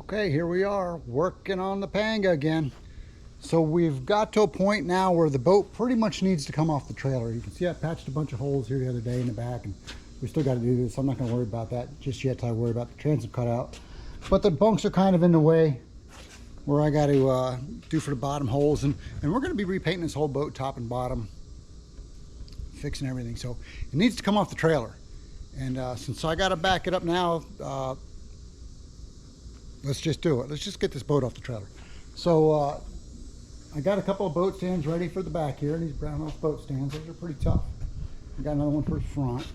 Okay, here we are working on the Panga again. So we've got to a point now where the boat pretty much needs to come off the trailer. You can see I patched a bunch of holes here the other day in the back, and we still got to do this. I'm not going to worry about that just yet till I worry about the transom cutout. But the bunks are kind of in the way where I got to do for the bottom holes, and we're going to be repainting this whole boat top and bottom, fixing everything. So it needs to come off the trailer. And since I got to back it up now, let's just do it. Let's just get this boat off the trailer. So I got a couple of boat stands ready for the back here. These brown boat stands, those are pretty tough. I got another one for the front.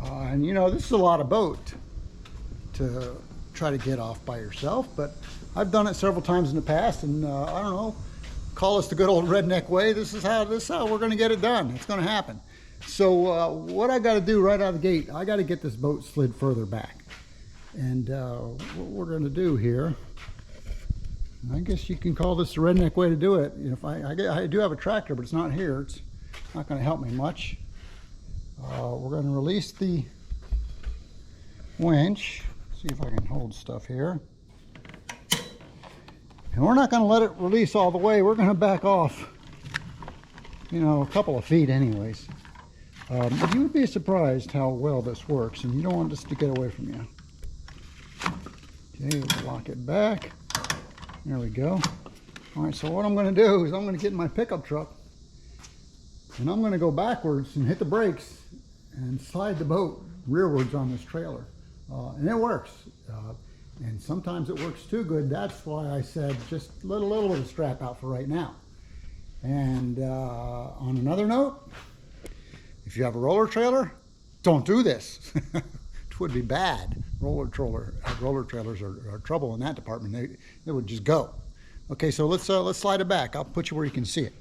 And you know, this is a lot of boat to try to get off by yourself, but I've done it several times in the past, and I don't know, call us the good old redneck way. This is how we're going to get it done. It's going to happen. So what I got to do right out of the gate, I got to get this boat slid further back. And what we're going to do here, I guess you can call this the redneck way to do it. You know, I do have a tractor, but it's not here. It's not going to help me much. We're going to release the winch. See if I can hold stuff here. And we're not going to let it release all the way. We're going to back off, you know, a couple of feet anyways. But you would be surprised how well this works, and you don't want this to get away from you. Okay, lock it back. There we go. All right, so what I'm going to do is I'm going to get in my pickup truck, and I'm going to go backwards and hit the brakes and slide the boat rearwards on this trailer. And it works. And sometimes it works too good. That's why I said just let a little bit of strap out for right now. And on another note, if you have a roller trailer, don't do this. It would be bad. Roller trailers are trouble in that department. They would just go. Okay, so let's slide it back. I'll put you where you can see it.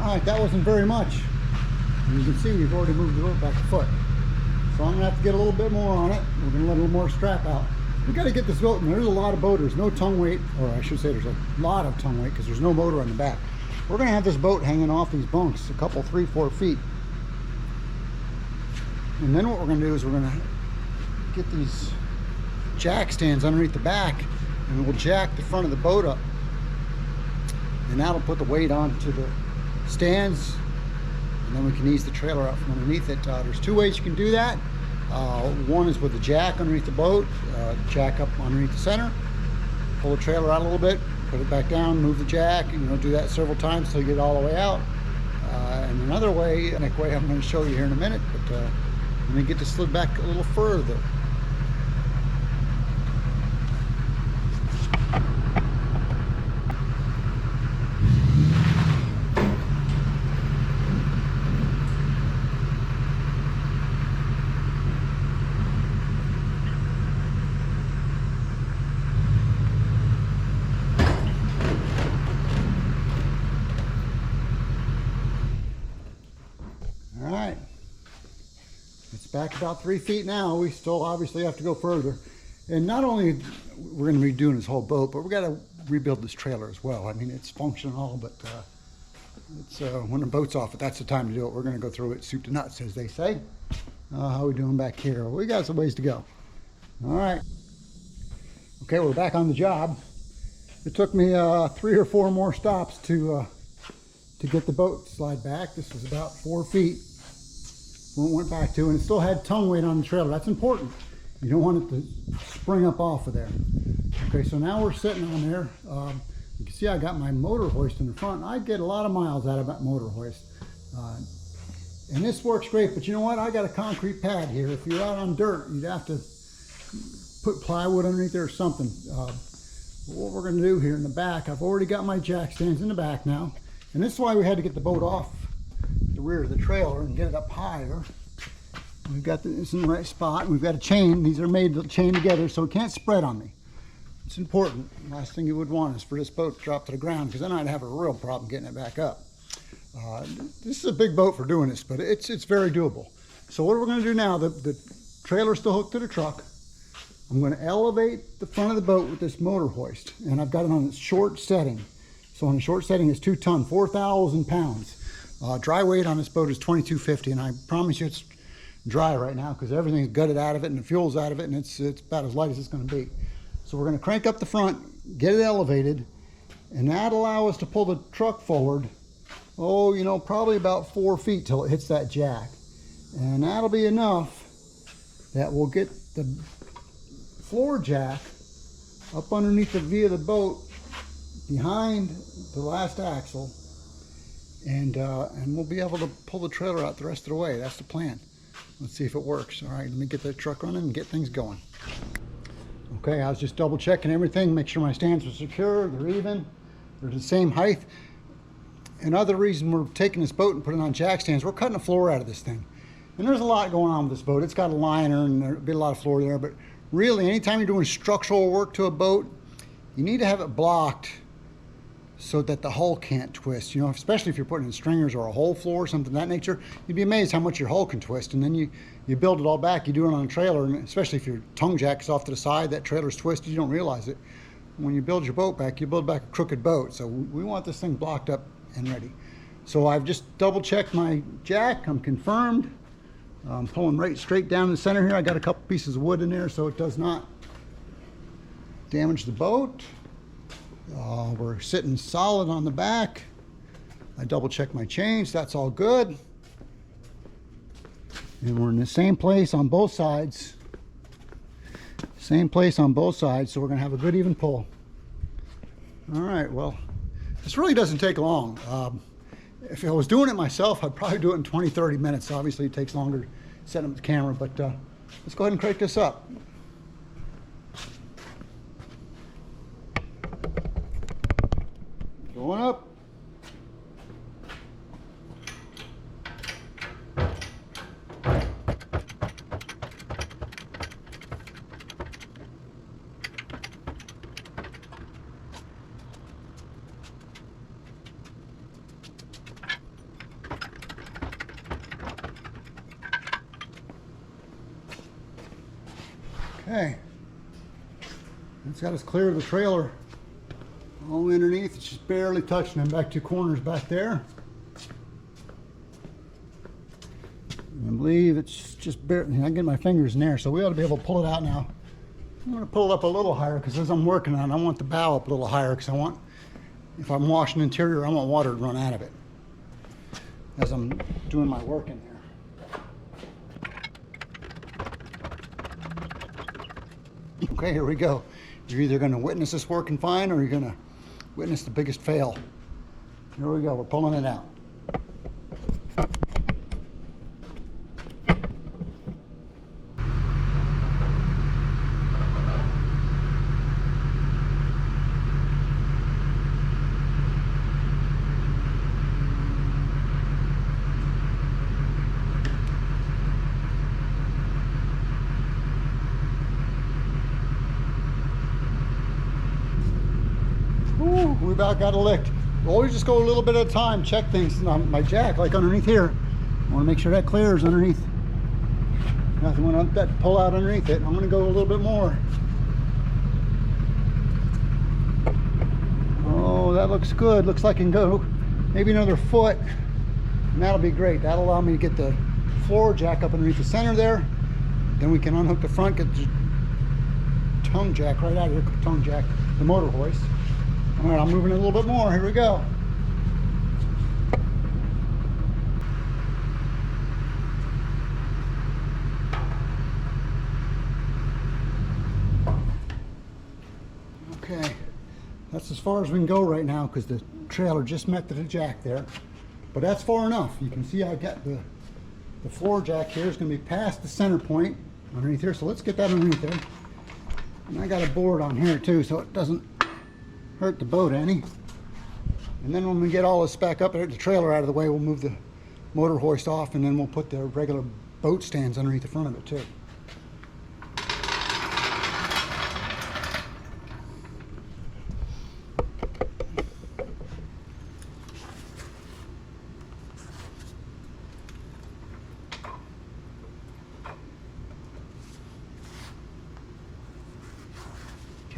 All right, that wasn't very much. And you can see we've already moved the boat back a foot. So I'm gonna have to get a little bit more on it. We're gonna let a little more strap out. We gotta get this boat, and there's a lot of boaters, no tongue weight, or I should say there's a lot of tongue weight because there's no motor on the back. We're gonna have this boat hanging off these bunks a couple, 3-4 feet. And then what we're gonna do is we're gonna get these jack stands underneath the back, and we'll jack the front of the boat up. And that'll put the weight onto the stands, and then we can ease the trailer out from underneath it. There's two ways you can do that. One is with the jack underneath the boat, jack up underneath the center, pull the trailer out a little bit, put it back down, move the jack, and do that several times till you get it all the way out. And another way, I'm going to show you here in a minute, but let me get this slid back a little further. All right, it's back about 3 feet now. We still obviously have to go further. And not only we're going to be doing this whole boat, but we got to rebuild this trailer as well. I mean, it's functional, but it's when the boat's off, that's the time to do it. We're going to go through it soup to nuts, as they say. How are we doing back here? We got some ways to go. All right. Okay, we're back on the job. It took me 3 or 4 more stops to get the boat slide back. This was about 4 feet. Went back to, and it still had tongue weight on the trailer. That's important. You don't want it to spring up off of there. Okay, so now we're sitting on there. You can see I got my motor hoist in the front. I get a lot of miles out of that motor hoist. And this works great, but you know what? I got a concrete pad here. If you're out on dirt, you'd have to put plywood underneath there or something. What we're gonna do here in the back, I've already got my jack stands in the back now. And this is why we had to get the boat off the rear of the trailer and get it up higher. We've got this in the right spot, and we've got a chain. These are made to chain together so it can't spread on me. It's important. Last thing you would want is for this boat to drop to the ground, because then I'd have a real problem getting it back up. This is a big boat for doing this, but it's very doable. So what we're going to do now, the trailer's still hooked to the truck. I'm going to elevate the front of the boat with this motor hoist, and I've got it on its short setting. So on the short setting, it's 2 ton, 4,000 pounds. Dry weight on this boat is 2250, and I promise you it's dry right now because everything's gutted out of it and the fuel's out of it, and it's about as light as it's going to be. So we're going to crank up the front, get it elevated, and that'll allow us to pull the truck forward, oh, you know, probably about 4 feet till it hits that jack. And that'll be enough that we'll get the floor jack up underneath the V of the boat behind the last axle, and we'll be able to pull the trailer out the rest of the way. That's the plan. Let's see if it works. All right, let me get the truck running and get things going. Okay, I was just double checking everything, make sure my stands are secure, they're even, they're the same height. Another reason we're taking this boat and putting it on jack stands, we're cutting the floor out of this thing. And there's a lot going on with this boat. It's got a liner and there'll be a lot of floor there, but really anytime you're doing structural work to a boat, you need to have it blocked so that the hull can't twist. You know, especially if you're putting in stringers or a whole floor, something of that nature, you'd be amazed how much your hull can twist. And then you build it all back, you do it on a trailer, and especially if your tongue jack is off to the side, that trailer's twisted, you don't realize it. When you build your boat back, you build back a crooked boat. So we want this thing blocked up and ready. So I've just double checked my jack, I'm confirmed. I'm pulling right straight down the center here. I got a couple pieces of wood in there so it does not damage the boat. We're sitting solid on the back. I double checked my chains, that's all good. And we're in the same place on both sides. Same place on both sides, so we're gonna have a good even pull. All right, well, this really doesn't take long. If I was doing it myself, I'd probably do it in 20-30 minutes. Obviously, it takes longer setting up the camera, but let's go ahead and crank this up. Going up. Okay, it's got us clear of the trailer all the way underneath. It's just barely touching them back 2 corners back there. I believe it's just barely, I get my fingers in there, so we ought to be able to pull it out now. I'm going to pull it up a little higher because as I'm working on it, I want the bow up a little higher because I want, if I'm washing interior, I want water to run out of it as I'm doing my work in there. Okay, here we go. You're either going to witness this working fine or you're going to witness the biggest fail. Here we go, we're pulling it out. Ooh, we about got it licked. Always just go a little bit at a time, check things. My jack, like underneath here, I want to make sure that clears underneath. Nothing want that to pull out underneath it. I'm going to go a little bit more. Oh, that looks good. Looks like I can go maybe another foot, and that'll be great. That'll allow me to get the floor jack up underneath the center there. Then we can unhook the front, get the tongue jack right out of here, tongue jack, the motor hoist. All right, I'm moving it a little bit more. Here we go. Okay, that's as far as we can go right now because the trailer just met to the jack there. But that's far enough. You can see I got the floor jack here is going to be past the center point underneath here. So let's get that underneath there. And I got a board on here too so it doesn't hurt the boat any. And then when we get all this back up and the trailer out of the way, we'll move the motor hoist off and then we'll put the regular boat stands underneath the front of it too.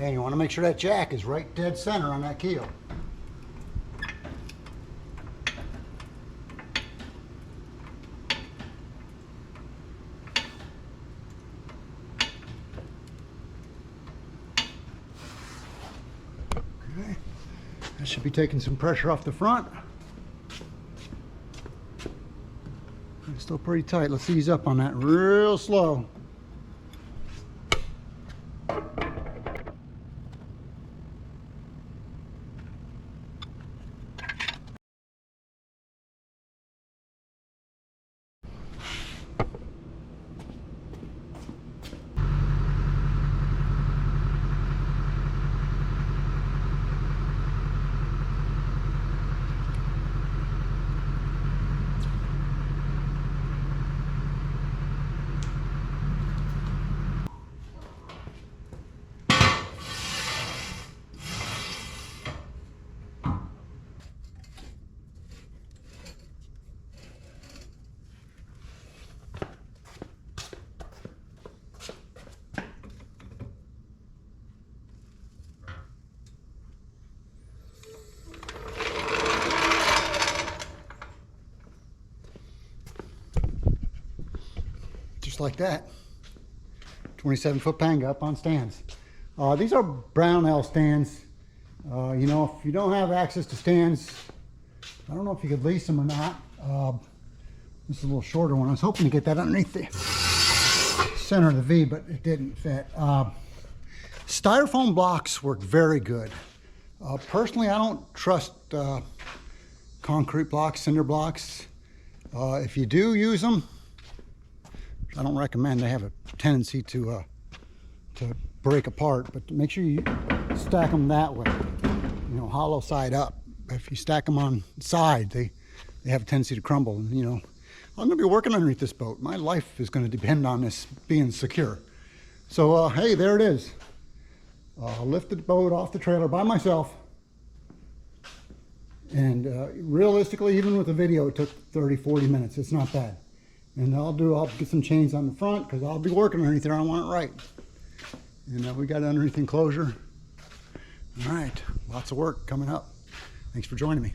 Okay, you want to make sure that jack is right dead center on that keel. Okay, that should be taking some pressure off the front. It's still pretty tight. Let's ease up on that real slow. Just like that. 27-foot Panga up on stands. These are brown L stands. You know, if you don't have access to stands, I don't know if you could lease them or not. This is a little shorter one. I was hoping to get that underneath the center of the V, but it didn't fit. Styrofoam blocks work very good. Personally, I don't trust concrete blocks, cinder blocks. If you do use them, I don't recommend. They have a tendency to break apart, but make sure you stack them that way, you know, hollow side up. If you stack them on side, they have a tendency to crumble. And, you know, I'm going to be working underneath this boat. My life is going to depend on this being secure. So, hey, there it is. Lifted the boat off the trailer by myself. And realistically, even with the video, it took 30-40 minutes. It's not bad. And I'll get some chains on the front because I'll be working underneath there. I want it right. And we got underneath enclosure. All right, lots of work coming up. Thanks for joining me.